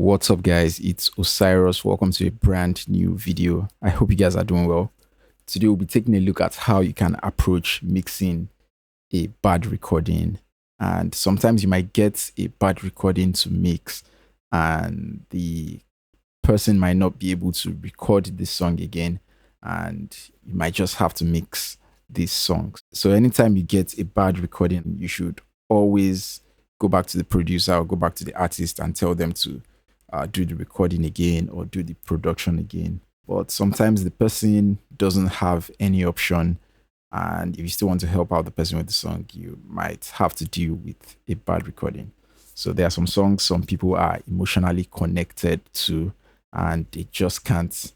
What's up, guys? It's Osiris. Welcome to a brand new video. I hope you guys are doing well. Today we'll be taking a look at how you can approach mixing a bad recording. And sometimes you might get a bad recording to mix and the person might not be able to record this song again, and you might just have to mix these songs. So anytime you get a bad recording, you should always go back to the producer or go back to the artist and tell them to do the recording again or do the production again. But sometimes the person doesn't have any option, and if you still want to help out the person with the song, you might have to deal with a bad recording. So there are some songs some people are emotionally connected to, and they just can't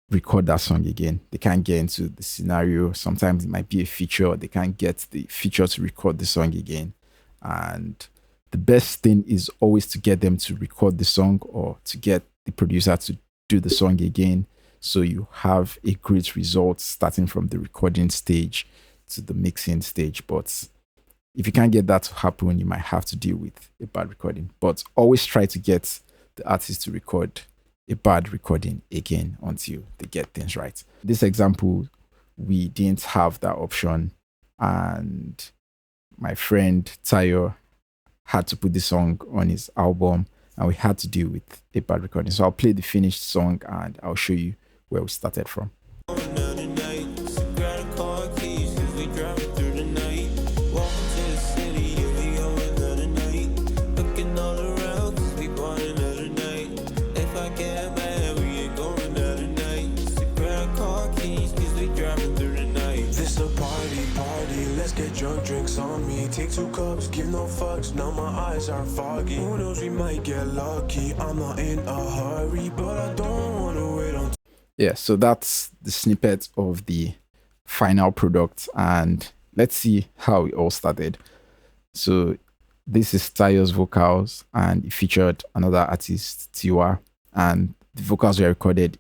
record that song again. They can't get into the scenario. Sometimes it might be a feature, they can't get the feature to record the song again. And the best thing is always to get them to record the song or to get the producer to do the song again, so you have a great result starting from the recording stage to the mixing stage. But if you can't get that to happen, you might have to deal with a bad recording. But always try to get the artist to record a bad recording again until they get things right. This example, we didn't have that option, and my friend Tayo had to put the song on his album, and we had to deal with a bad recording. So I'll play the finished song and I'll show you where we started from. Let's get drunk, drinks on me. Take 2 cups, give no fucks. Now my eyes are foggy. Who knows, we might get lucky. I'm not in a hurry, but I don't want to wait on. Yeah, so that's the snippet of the final product, and let's see how it all started. So this is Tayo's vocals, and it featured another artist, Tiwa, and the vocals were recorded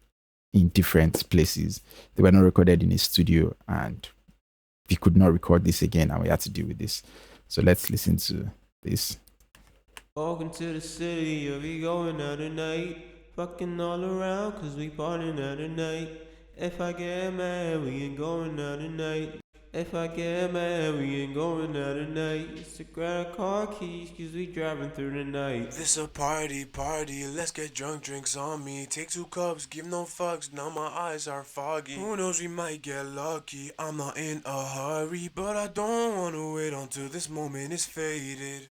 in different places. They were not recorded in a studio, and we could not record this again, and we had to deal with this. So let's listen to this. Walking to the city, yeah, we going out tonight. Fucking all around, cause we partying out tonight. If I get mad, we ain't going out tonight. If I get mad, we ain't going out tonight. It's to grab car keys, cause we driving through the night. This a party, let's get drunk, drinks on me. Take 2 cups, give no fucks, now my eyes are foggy. Who knows, we might get lucky. I'm not in a hurry, but I don't wanna wait until this moment is faded.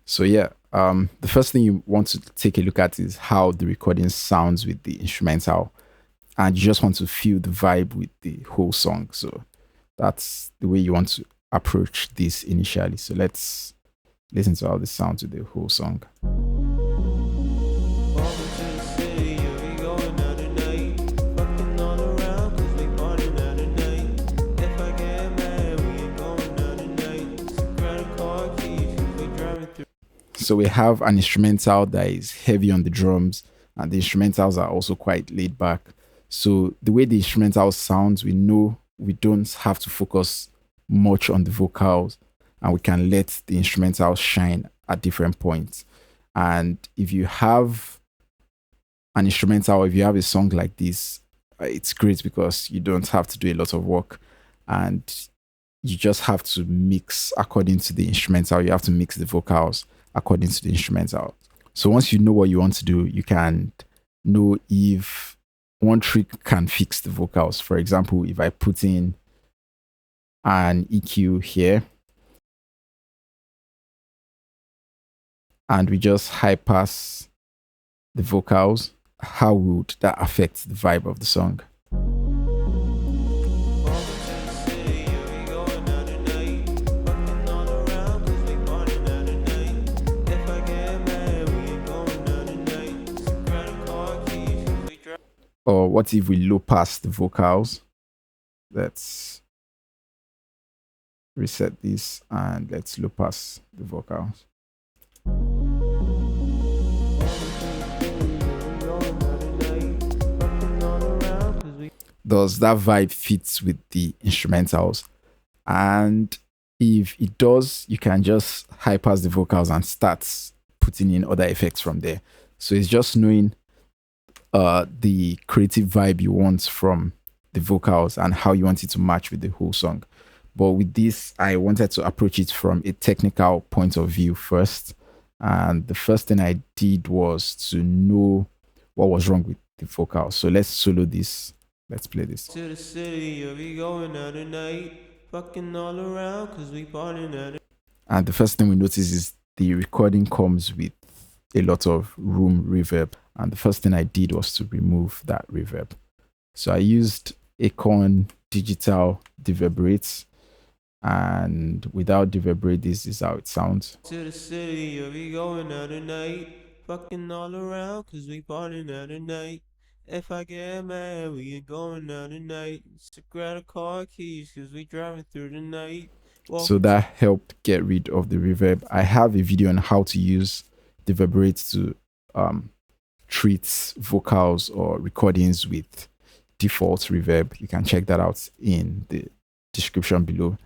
So yeah, the first thing you want to take a look at is how the recording sounds with the instrumental, and you just want to feel the vibe with the whole song. So that's the way you want to approach this initially. So let's listen to how this sounds with the whole song. So we have an instrumental that is heavy on the drums, and the instrumentals are also quite laid back. So the way the instrumental sounds, we know we don't have to focus much on the vocals, and we can let the instrumentals shine at different points. And if you have an instrumental, if you have a song like this, it's great because you don't have to do a lot of work, and you just have to mix according to the instrumental. You have to mix the vocals according to the instrumental. So once you know what you want to do, you can know if one trick can fix the vocals. For example, if I put in an EQ here and we just high pass the vocals, how would that affect the vibe of the song? Or what if we low pass the vocals? Let's reset this and let's low pass the vocals. Does that vibe fit with the instrumentals? And if it does, you can just high pass the vocals and start putting in other effects from there. So it's just knowing the creative vibe you want from the vocals and how you want it to match with the whole song. But with this, I wanted to approach it from a technical point of view first. And the first thing I did was to know what was wrong with the vocal. So let's solo this. Let's play this. To the city, we going out tonight. Fucking all around, cause we partying at it. And the first thing we notice is the recording comes with a lot of room reverb. And the first thing I did was to remove that reverb. So I used Acorn Digital Deverberates, and without deverberate, this is how it sounds. To the city, we going out tonight. Fucking all around, cause we partying at night. If I get mad, we ain't going out tonight. So grab the car keys, cause we driving through the night. So that helped get rid of the reverb. I have a video on how to use deverberate to treat vocals or recordings with default reverb. You can check that out in the description below.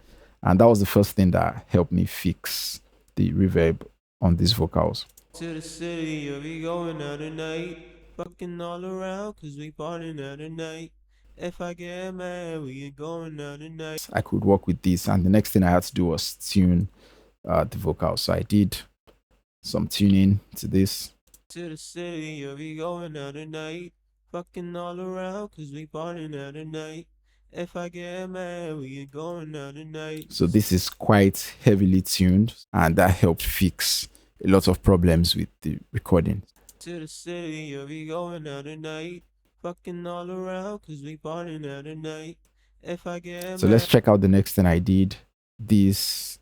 And that was the first thing that helped me fix the reverb on these vocals. To the city, we going out tonight. Fucking all around, cause we partying at night. If I get mad, we ain't going out tonight. I could work with this, and the next thing I had to do was tune the vocals. So I did some tuning to this. To the city, we going out tonight. Fucking all around, cause we partying at night. If I get mad, we ain't going out tonight. So this is quite heavily tuned, and that helped fix a lot of problems with the recording. To the city, we going out tonight. Fucking all around, cause we partying at night. If I get So let's check out the next thing I did. This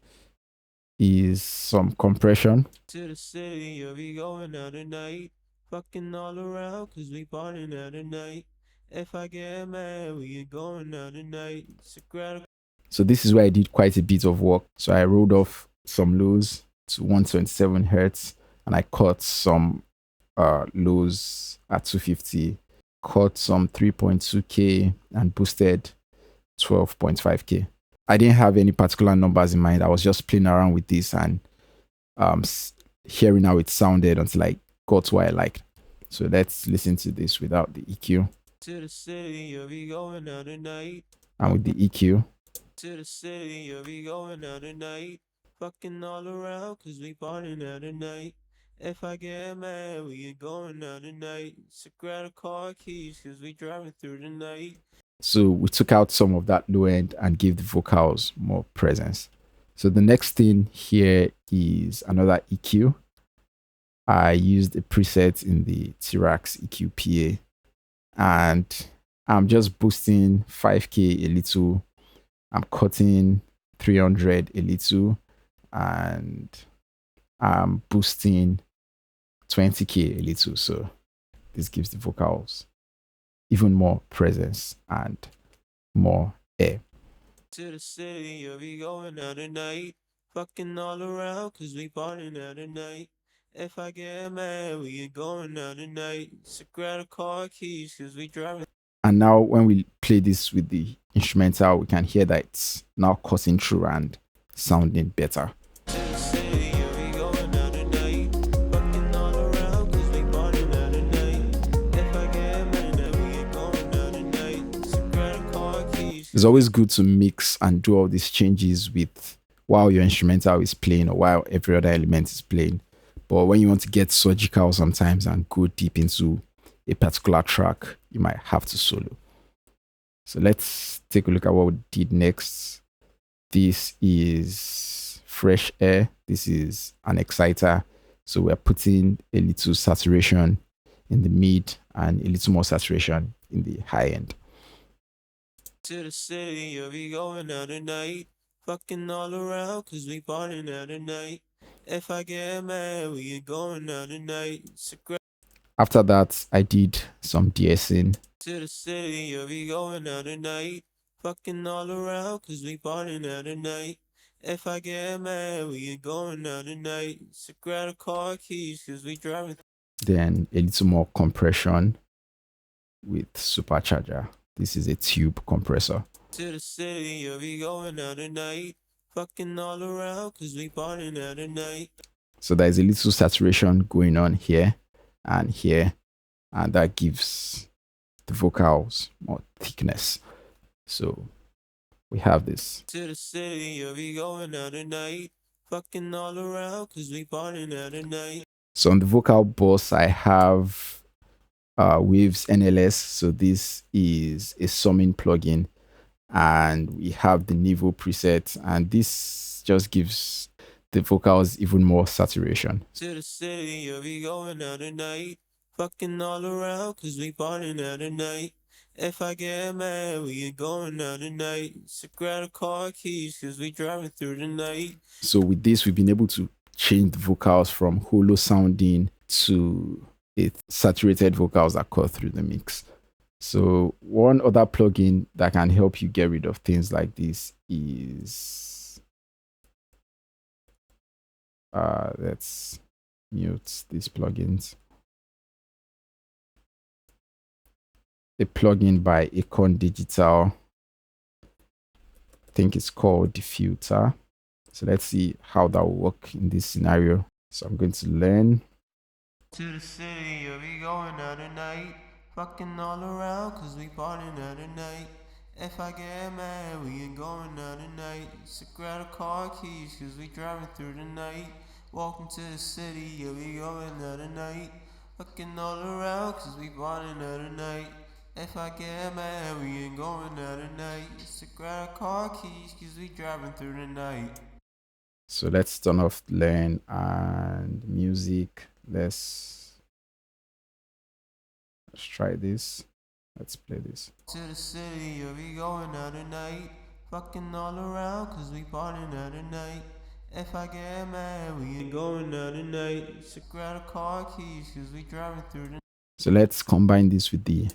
is some compression. To the city, we going out tonight. Fucking all around, cause we partying at night. If I get mad, we ain't going out tonight. So this is where I did quite a bit of work. So I rolled off some lows to 127 hertz, and I cut some lows at 250, cut some 3.2k, and boosted 12.5k. I didn't have any particular numbers in mind. I was just playing around with this and hearing how it sounded until I got what I liked. So let's listen to this without the EQ. To the city, we going out tonight. And with the EQ. To the city, we going out tonight. Fucking all around, cause we partying at night. If I get mad, we ain't going out tonight. So grab the car keys, cause we driving through the night. So we took out some of that low end and gave the vocals more presence. So the next thing here is another EQ. I used a preset in the T-Rax EQ PA, and I'm just boosting 5k a little. I'm cutting 300 a little, and I'm boosting 20k a little. So this gives the vocals even more presence and more air. To the city, we going out tonight. Fucking all around, cause we partying at night. If I get mad, we ain't going out tonight. So grab the car keys, cause we driving. And now when we play this with the instrumental, we can hear that it's now cutting through and sounding better. It's always good to mix and do all these changes with while your instrumental is playing or while every other element is playing. But when you want to get surgical sometimes and go deep into a particular track, you might have to solo. So let's take a look at what we did next. This is fresh air. This is an exciter. So we're putting a little saturation in the mid and a little more saturation in the high end. To the city, we going out tonight. Fucking all around, cause we partying at night. If I get mad, we ain't going out tonight. So after that, I did some de-essing. To the city, we going out tonight. Fucking all around, cause we partying at night. If I get mad, we ain't going out tonight. So grab the car keys, cause we driving. Then a little more compression with supercharger. This is a tube compressor. To the city, we going out tonight. Fucking all around, cause we partying at night. So there's a little saturation going on here and here, and that gives the vocals more thickness. So we have this. To the city, yeah, we going out tonight. Fucking all around, cause we partying out tonight. So on the vocal boss, I have Waves NLS. So this is a summing plugin, and we have the Niveau preset, and this just gives the vocals even more saturation. To the city, yeah, we going out tonight. Fucking all around, cause we partying out tonight. If I get mad, we ain't going out tonight. So grab the car keys, cause we driving through the night. So with this, we've been able to change the vocals from hollow sounding to a saturated vocals that cut through the mix. So one other plugin that can help you get rid of things like this is let's mute these plugins. A plugin by Econ Digital. I think it's called Diffuser. So let's see how that will work in this scenario. So I'm going to learn. To the city, yeah, we going out tonight. Fucking all around, cause we partying out tonight. If I get mad, we ain't going out tonight. So grab the car keys, cause we driving through the night. Walking to the city, yeah, we going out tonight. Fucking all around, cause we partying out tonight. If I get mad, we ain't going out tonight. So grab the car keys, cause we driving through the night. So let's turn off learn and music. Let's try this. Let's play this. To the city, yeah, we going out tonight. Fucking all around, cause we partying out tonight. If I get mad, we ain't going out tonight. So grab the car keys, cause we driving through the. So let's combine this with the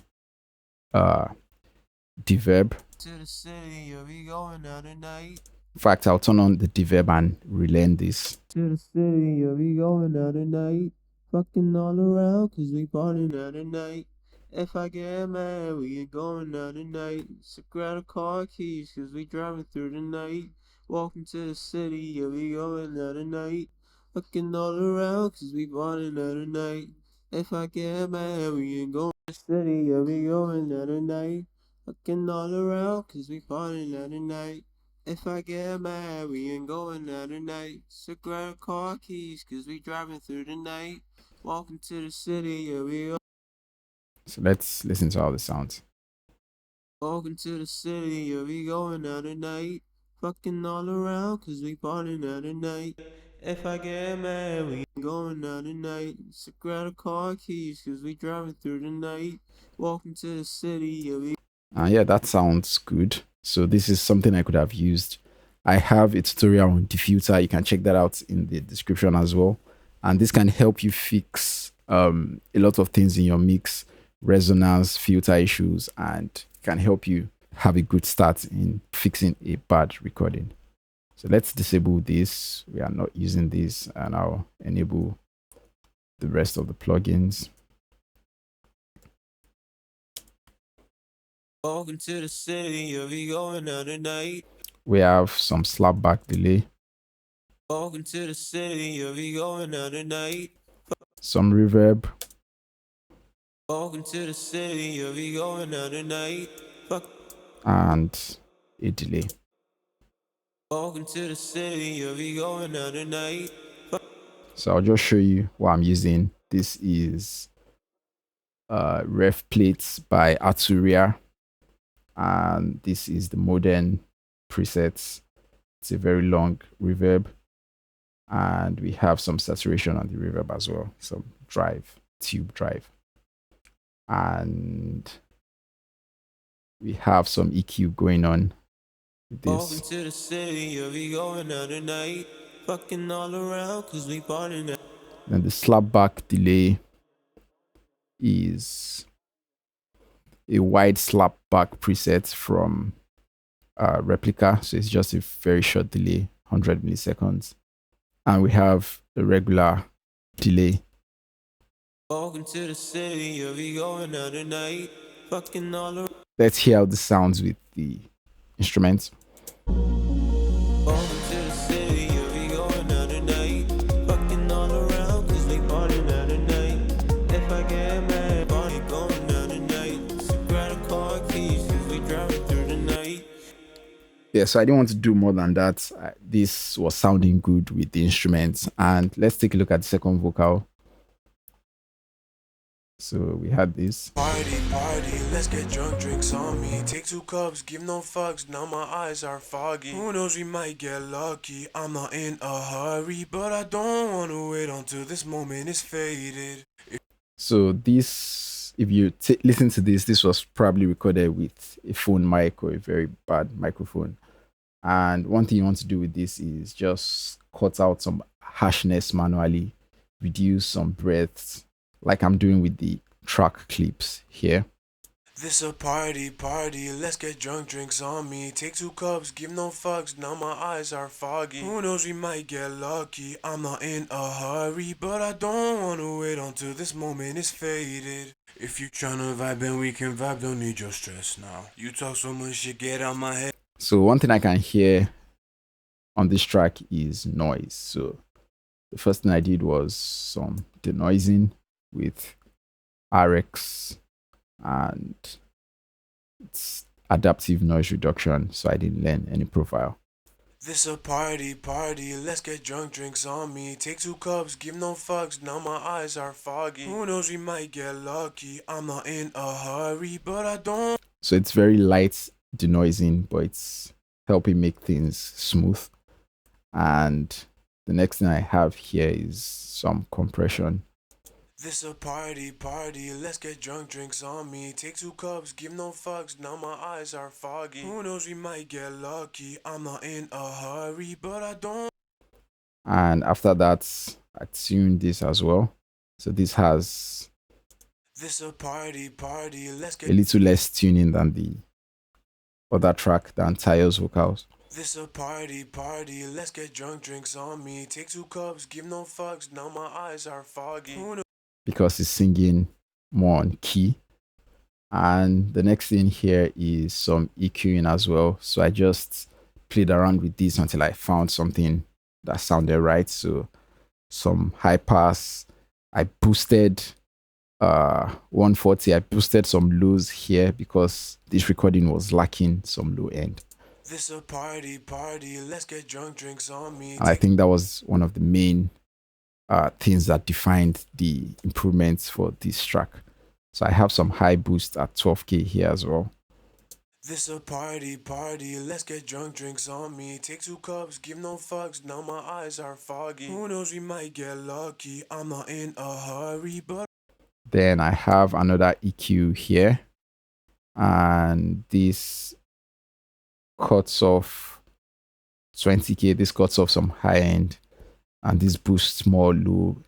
deverb. To the city, yeah, we going out tonight. In fact, I'll turn on the deverb and relearn this. To the city, yeah, we going out tonight. Fucking all around, cause we partying out tonight. If I get mad, we ain't going out tonight. So grab the car keys, cause we driving through the night. Walking to the city, yeah, we going out tonight. Fucking all around, cause we partying out tonight. If I get mad, we ain't going to the city, yeah, we going out tonight. Fucking all around, cause we partying out tonight. If I get mad, we ain't going out tonight. So grab the car keys, cause we driving through the night. Walking to the city, yeah, we So let's listen to how this sounds. walking to the city, yeah, we going out tonight. Fucking all around, cause we partying out tonight. If I get mad, we ain't going out tonight. So grab the car keys, cause we driving through the night. Walking to the city, yeah, we. Yeah, that sounds good. So this is something I could have used. I have a tutorial on Diffuser. You can check that out in the description as well. And this can help you fix a lot of things in your mix, resonance, filter issues, and can help you have a good start in fixing a bad recording. So let's disable this. We are not using this, and I'll enable the rest of the plugins. Walking to the city, yeah, we going out tonight. We have some slapback delay. Walking to the city, yeah, we going out tonight. Some reverb. Walking to the city, yeah, we going out tonight. And a delay. Walking to the city, yeah, we going out tonight. So I'll just show you what I'm using. This is Ref Plates by Arturia, and this is the modern presets. It's a very long reverb, and we have some saturation on the reverb as well, some tube drive, and we have some EQ going on with Walking this. to the city, yeah, we going out tonight. Fucking all around, cause we partying out. Then the slapback delay is a wide slapback preset from Replica, so it's just a very short delay, 100 milliseconds. And we have a regular delay. Walking to the city, yeah, we going out tonight. Fucking all around. Let's hear how this sounds with the instruments. Walking to the city, yeah, we going out tonight. Fucking all I get mad, party going out tonight. So grab a car keys, cause we driving through the night. Yeah, so I didn't want to do more than that. This was sounding good with the instruments. And let's take a look at the second vocal. So we had this. Party, party, let's get drunk, drinks on me. Take 2 cups, give no fucks, now my eyes are foggy. Who knows, we might get lucky. I'm not in a hurry, but I don't wanna wait until this moment is faded. So this, if you listen to this was probably recorded with a phone mic or a very bad microphone. And one thing you want to do with this is just cut out some harshness manually, reduce some breaths, like I'm doing with the track clips here. This a party, party, let's get drunk, drinks on me. Take 2 cups, give no fucks, now my eyes are foggy. Who knows, we might get lucky. I'm not in a hurry, but I don't wanna wait until this moment is faded. If you tryna vibe, then we can vibe, don't need your stress now. You talk so much shit, get out my head. So one thing I can hear on this track is noise. So the first thing I did was some denoising with RX and it's adaptive noise reduction, so I didn't learn any profile. This a party, party, let's get drunk, drinks on me. Take 2 cups, give no fucks, now my eyes are foggy. Who knows, we might get lucky. I'm not in a hurry, but I don't. So it's very light denoising, but it's helping make things smooth. And the next thing I have here is some compression. This a party, party, let's get drunk, drinks on me. Take 2 cups, give no fucks, now my eyes are foggy. Who knows, we might get lucky. I'm not in a hurry, but I don't. And after that, I tuned this as well. So this has This a party, party, let's get a little less tuning than the other track than Tayo's vocals. This a party, party, let's get drunk, drinks on me. Take 2 cups, give no fucks, now my eyes are foggy. Who knows? Because it's singing more on key. And the next thing here is some EQing as well. So I just played around with this until I found something that sounded right. So some high pass. I boosted 140. I boosted some lows here because this recording was lacking some low end. This a party, party, let's get drunk, drinks on me. And I think that was one of the main things that defined the improvements for this track. So I have some high boost at 12K here as well. This a party, party, let's get drunk, drinks on me. Take 2 cups, give no fucks, now my eyes are foggy. Who knows, we might get lucky. I'm not in a hurry, but. Then I have another EQ here. And this cuts off 20K. This cuts off some high end. And this boosts more low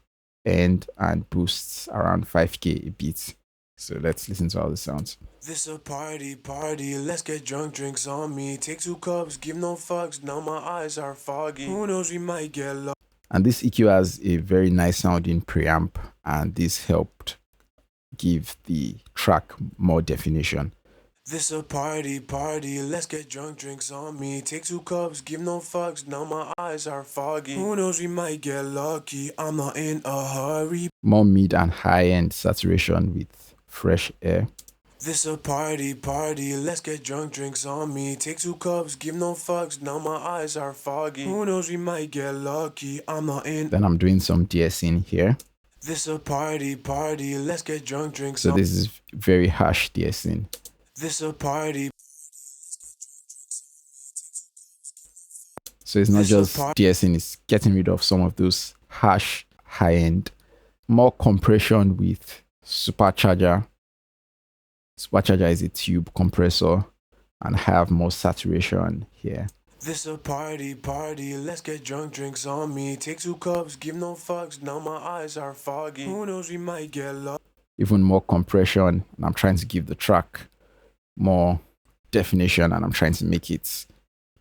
end and boosts around 5K a bit. So let's listen to how this sounds. This a party, party, let's get drunk, drinks on me. Take 2 cups, give no fucks, now my eyes are foggy. Who knows, we might get lost. And this EQ has a very nice sounding preamp, and this helped give the track more definition. This a party, party, let's get drunk, drinks on me. Take 2 cups, give no fucks, now my eyes are foggy. Who knows, we might get lucky. I'm not in a hurry. More mid and high end saturation with fresh air. This a party, party, let's get drunk, drinks on me. Take 2 cups, give no fucks, now my eyes are foggy. Who knows, we might get lucky. I'm not in. Then I'm doing some DSing here. This a party, party, let's get drunk, drinks So on. this is very harsh DSing. This a party. So it's not just DSing, it's getting rid of some of those harsh high end. More compression with supercharger. Supercharger is a tube compressor and have more saturation here. This a party, party, let's get drunk, drinks on me. Take 2 cups, give no fucks, now my eyes are foggy. Who knows, we might get lost. Even more compression, and I'm trying to give the track more definition, and I'm trying to make it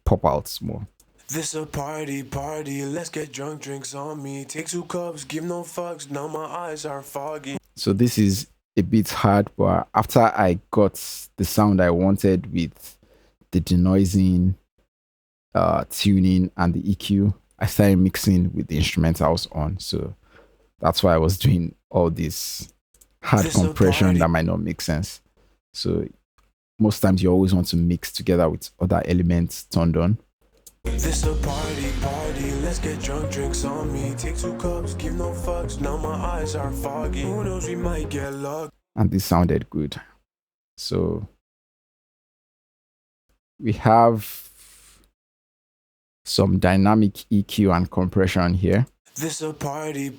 pop out more. This a party, party, let's get drunk, drinks on me. Take 2 cups, give no fucks, now my eyes are foggy. So this is a bit hard, but after I got the sound I wanted with the denoising, tuning, and the EQ, I started mixing with the instrumentals on. So that's why I was doing all this hard compression that might not make sense. So most times you always want to mix together with other elements turned on. This a party, let's get drunk, drinks on me. Take 2 cups, give no fucks, now my eyes are foggy. Who knows, we might get lucky. And this sounded good. So we have some dynamic EQ and compression here. This a party,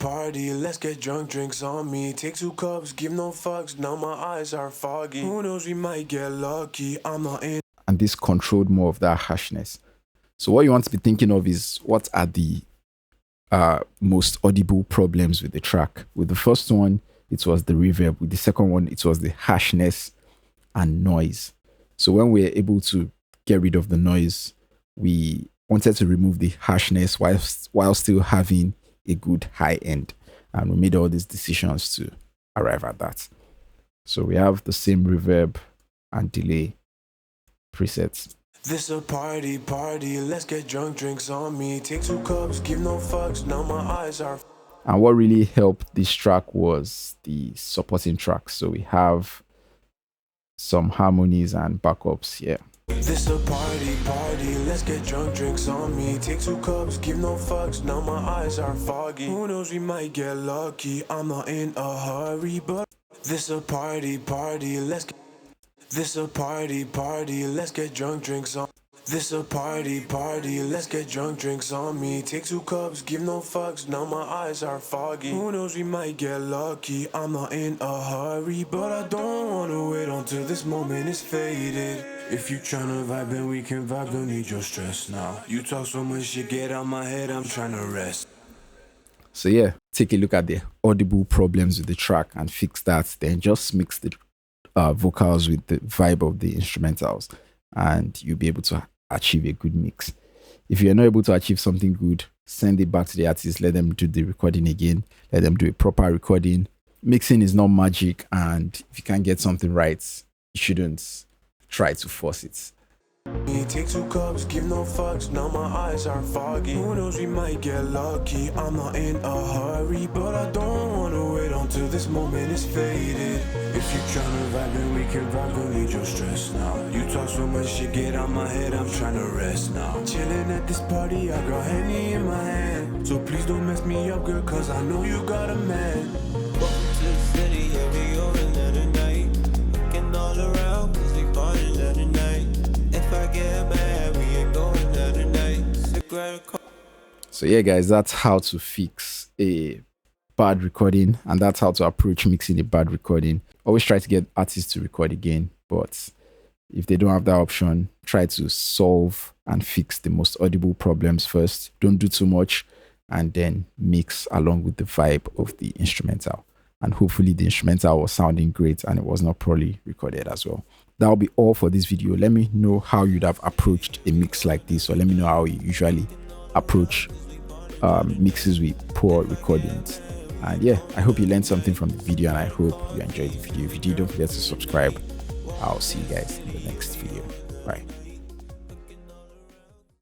let's get drunk, drinks on me. Take 2 cups, give no fucks, now my eyes are foggy. Who knows, we might get lucky, I'm not in. And this controlled more of that harshness. So what you want to be thinking of is what are the most audible problems with the track. With the first one, it was the reverb. With the second one, it was the harshness and noise. So when we were able to get rid of the noise, we wanted to remove the harshness while still having a good high end. And we made all these decisions to arrive at that. So we have the same reverb and delay presets. This a party, let's get drunk, drinks on me. Take 2 cups, give no fucks, now my eyes are. And what really helped this track was the supporting tracks. So we have some harmonies and backups here. This a party, let's get drunk, drinks on me. Take 2 cups, give no fucks, now my eyes are foggy. Who knows, we might get lucky, I'm not in a hurry. But this a party, let's get. This a party, let's get drunk, drinks on. This a party, let's get drunk, drinks on me. Take 2 cups, give no fucks, now my eyes are foggy. Who knows, we might get lucky, I'm not in a hurry. But I don't wanna wait until this moment is faded. If you tryna vibe, then we can vibe, don't need your stress now. You talk so much shit, get out my head, I'm tryna rest. So yeah, take a look at the audible problems with the track and fix that. Then just mix the vocals with the vibe of the instrumentals, and you'll be able to achieve a good mix. If you're not able to achieve something good, send it back to the artist, let them do the recording again, let them do a proper recording. Mixing is not magic, and if you can't get something right, you shouldn't try to force it. Take 2 cups, give no fucks, now my eyes are foggy. Who knows, we might get lucky, I'm not in a hurry. But I don't wanna wait until this moment is faded. If you tryna vibe, then we can vibe, don't need your stress now. You talk so much shit, get out my head, I'm tryna rest now. Chillin' at this party, I got Henny in my hand. So please don't mess me up, girl, cause I know you got a man. Welcome to the city, here we go another night. Looking all around, cause we partying another night. If I get mad, we ain't going another night. So yeah, guys, that's how to fix a bad recording, and that's how to approach mixing a bad recording. Always try to get artists to record again, but if they don't have that option, try to solve and fix the most audible problems first. Don't do too much, and then mix along with the vibe of the instrumental. And hopefully the instrumental was sounding great and it was not poorly recorded as well. That'll be all for this video. Let me know how you'd have approached a mix like this, or let me know how you usually approach mixes with poor recordings. And yeah, I hope you learned something from the video, and I hope you enjoyed the video. If you did, don't forget to subscribe. I'll see you guys in the next video. Bye.